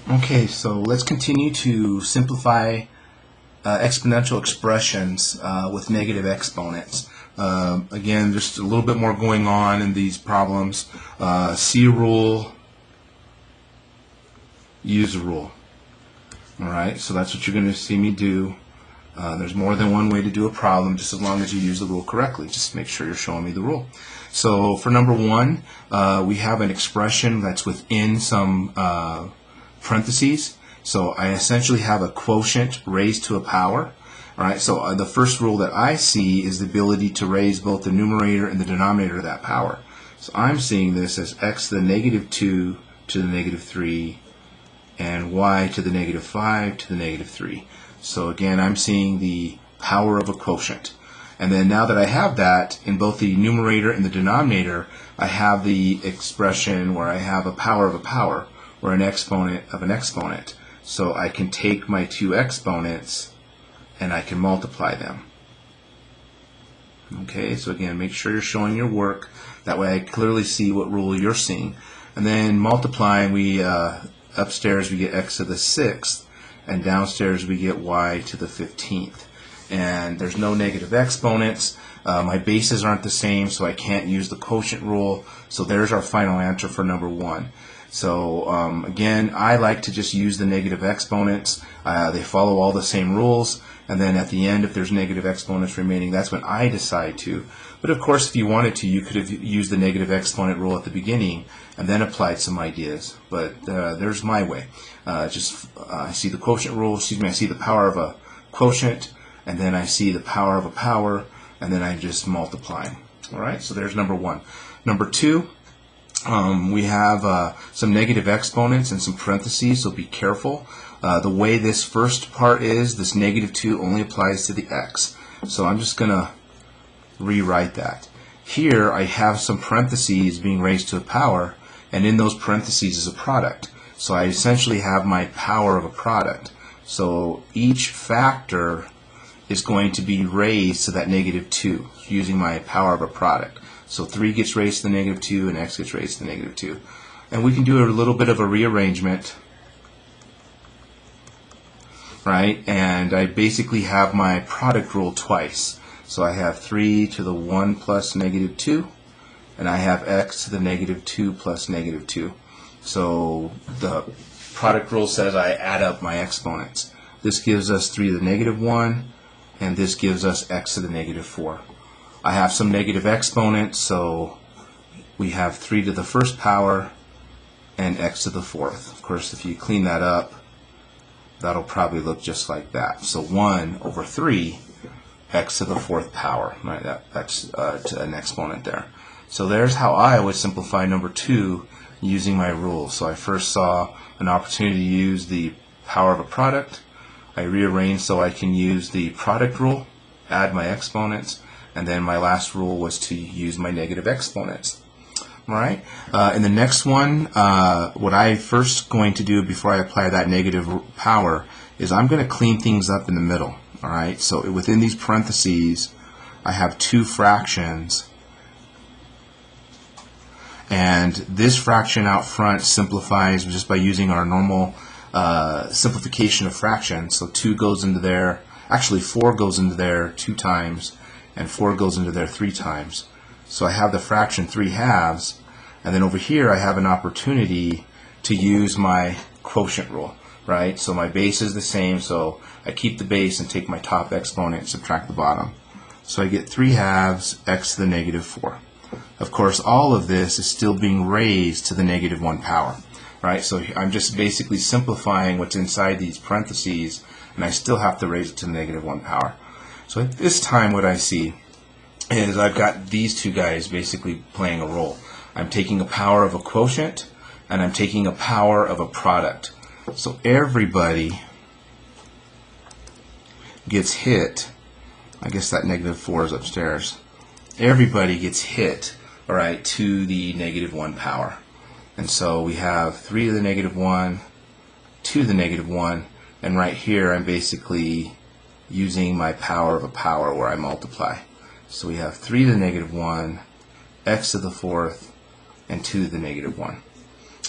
Okay, so let's continue to simplify exponential expressions with negative exponents. Again, just a little bit more going on in these problems. See a rule, use a rule. Alright, so that's what you're going to see me do. There's more than one way to do a problem, just as long as you use the rule correctly. Just make sure you're showing me the rule. So for number one, we have an expression that's within some parentheses. So I essentially have a quotient raised to a power. Alright, so the first rule that I see is the ability to raise both the numerator and the denominator of that power. So I'm seeing this as x to the negative 2 to the negative 3 and y to the negative 5 to the negative 3. So again, I'm seeing the power of a quotient. And then now that I have that in both the numerator and the denominator, I have the expression where I have a power of a power, or an exponent of an exponent. So I can take my two exponents and I can multiply them. Okay, so again, make sure you're showing your work. That way I clearly see what rule you're seeing. And then multiplying, we upstairs we get x to the 6th, and downstairs we get y to the 15th. And there's no negative exponents. My bases aren't the same, so I can't use the quotient rule. So there's our final answer for number one. So again, I like to just use the negative exponents. They follow all the same rules, and then at the end, if there's negative exponents remaining, that's when I decide to. But of course, if you wanted to, you could have used the negative exponent rule at the beginning and then applied some ideas. But there's my way. I see the quotient rule, I see the power of a quotient, and then I see the power of a power, and then I just multiply. Alright, so there's number one. Number two, we have some negative exponents and some parentheses, so be careful. The way this first part is, this negative 2 only applies to the x. So I'm just going to rewrite that. Here I have some parentheses being raised to a power, and in those parentheses is a product. So I essentially have my power of a product. So each factor is going to be raised to that negative 2 using my power of a product. So 3 gets raised to the negative 2 and x gets raised to the negative 2. And we can do a little bit of a rearrangement, right? And I basically have my product rule twice. So I have 3 to the 1 plus negative 2, and I have x to the negative 2 plus negative 2. So the product rule says I add up my exponents. This gives us 3 to the negative 1, and this gives us x to the negative 4. I have some negative exponents, so we have 3 to the first power and x to the 4th. Of course, if you clean that up, that'll probably look just like that. So 1 over 3, x to the 4th power. Right? That's to an exponent there. So there's how I would simplify number 2 using my rule. So I first saw an opportunity to use the power of a product. I rearranged so I can use the product rule, add my exponents, and then my last rule was to use my negative exponents. Alright, in the next one, what I'm first going to do before I apply that negative power is I'm going to clean things up in the middle. Alright, so within these parentheses, I have two fractions, and this fraction out front simplifies just by using our normal simplification of fractions. So 2 goes into there, actually 4 goes into there 2 times, and 4 goes into there 3 times. So I have the fraction 3 halves, and then over here I have an opportunity to use my quotient rule, right? So my base is the same, so I keep the base and take my top exponent and subtract the bottom. So I get 3 halves x to the negative 4. Of course, all of this is still being raised to the negative 1 power, right? So I'm just basically simplifying what's inside these parentheses, and I still have to raise it to the negative 1 power. So at this time, what I see is I've got these two guys basically playing a role. I'm taking a power of a quotient, and I'm taking a power of a product. So everybody gets hit. I guess that negative 4 is upstairs. Everybody gets hit, all right, to the negative 1 power. And so we have 3 to the negative 1, 2 to the negative 1, and right here I'm basically using my power of a power where I multiply. So we have 3 to the negative 1, x to the 4th, and 2 to the negative 1.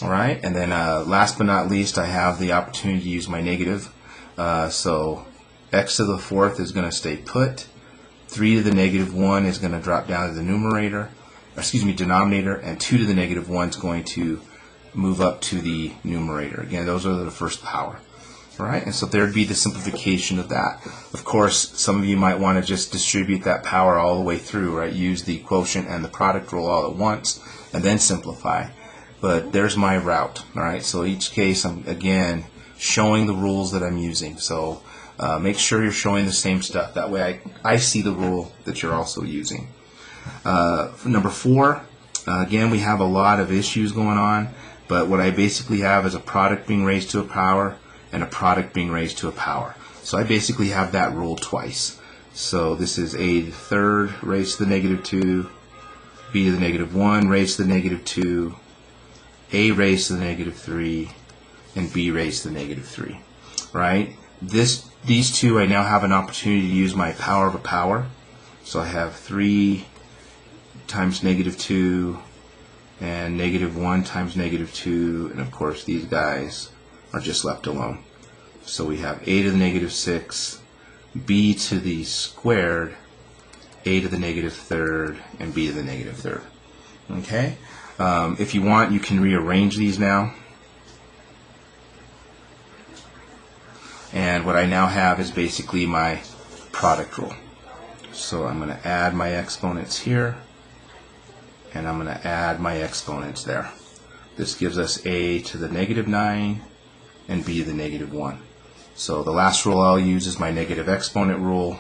All right, and then last but not least, I have the opportunity to use my negative. So x to the fourth is going to stay put. 3 to the negative 1 is going to drop down to the denominator, and 2 to the negative 1 is going to move up to the numerator. Again, those are the first power. All right, and so there would be the simplification of that. Of course, some of you might want to just distribute that power all the way through, right? Use the quotient and the product rule all at once, and then simplify. But there's my route. All right, so each case, I'm again showing the rules that I'm using. So make sure you're showing the same stuff. That way I see the rule that you're also using. For number 4, again, we have a lot of issues going on, but what I basically have is a product being raised to a power and a product being raised to a power. So I basically have that rule twice. So this is a to the third raised to the negative 2, b to the negative 1 raised to the negative 2, a raised to the negative 3, and b raised to the negative 3. Right? These two, I now have an opportunity to use my power of a power. So I have 3 times negative 2 and negative 1 times negative 2, and of course these guys are just left alone. So we have a to the negative 6, b to the squared, a to the negative third, and b to the negative third. Okay? If you want, you can rearrange these now. And what I now have is basically my product rule. So I'm going to add my exponents here, and I'm going to add my exponents there. This gives us a to the negative 9 and b to the negative 1. So the last rule I'll use is my negative exponent rule.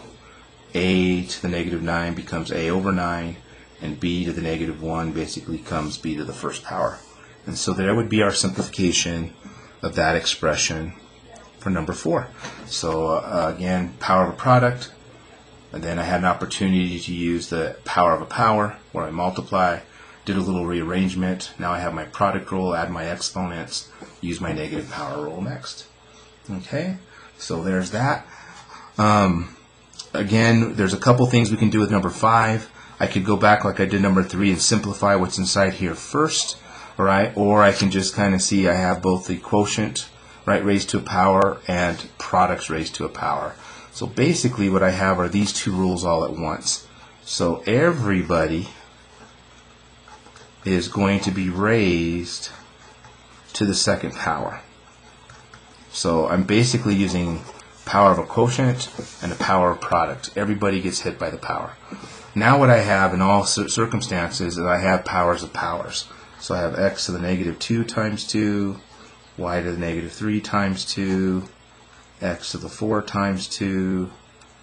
A to the negative 9 becomes a over 9, and b to the negative 1 basically becomes b to the first power. And so there would be our simplification of that expression for number 4. So again, power of a product, and then I had an opportunity to use the power of a power where I multiply, did a little rearrangement. Now I have my product rule, add my exponents, use my negative power rule next. Okay, so there's that. Again, there's a couple things we can do with number 5. I could go back like I did number 3 and simplify what's inside here first, all right? Or I can just kind of see I have both the quotient, right, raised to a power, and products raised to a power. So basically what I have are these two rules all at once. So everybody is going to be raised to the second power. So I'm basically using power of a quotient and a power of product. Everybody gets hit by the power. Now what I have in all circumstances is I have powers of powers. So I have x to the negative 2 times 2, y to the negative 3 times 2, x to the 4 times 2,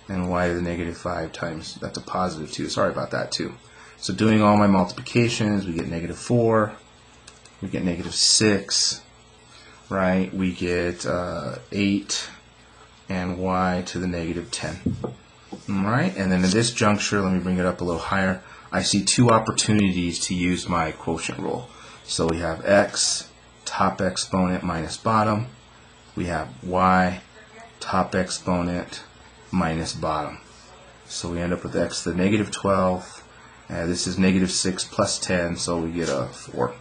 and y to the negative 5 times, that's a positive 2. Sorry about that too. So doing all my multiplications, we get negative 4, we get negative 6, right? We get 8, and y to the negative 10. Alright, and then at this juncture, let me bring it up a little higher, I see two opportunities to use my quotient rule. So we have x, top exponent minus bottom. We have y, top exponent minus bottom. So we end up with x to the negative 12. This is negative 6 plus 10, so we get a 4.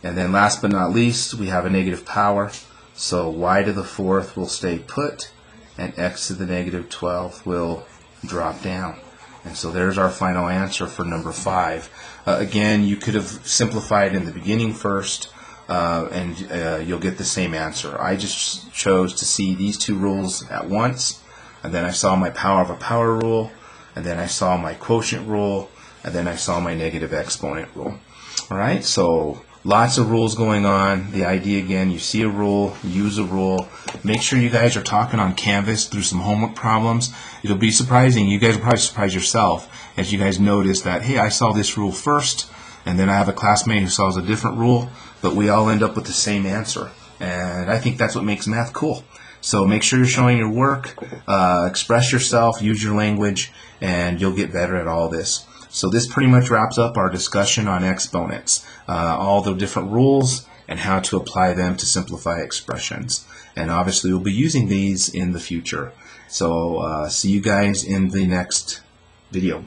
And then last but not least, we have a negative power. So y to the 4th will stay put, and x to the negative 12th will drop down. And so there's our final answer for number 5. Again, you could have simplified in the beginning first, and you'll get the same answer. I just chose to see these two rules at once, and then I saw my power of a power rule, and then I saw my quotient rule, and then I saw my negative exponent rule. Alright, so lots of rules going on. The idea again, you see a rule, use a rule. Make sure you guys are talking on Canvas through some homework problems. It'll be surprising. You guys will probably surprise yourself as you guys notice that, hey, I saw this rule first, and then I have a classmate who solves a different rule, but we all end up with the same answer. And I think that's what makes math cool. So make sure you're showing your work, express yourself, use your language, and you'll get better at all this. So this pretty much wraps up our discussion on exponents, all the different rules and how to apply them to simplify expressions. And obviously we'll be using these in the future. So see you guys in the next video.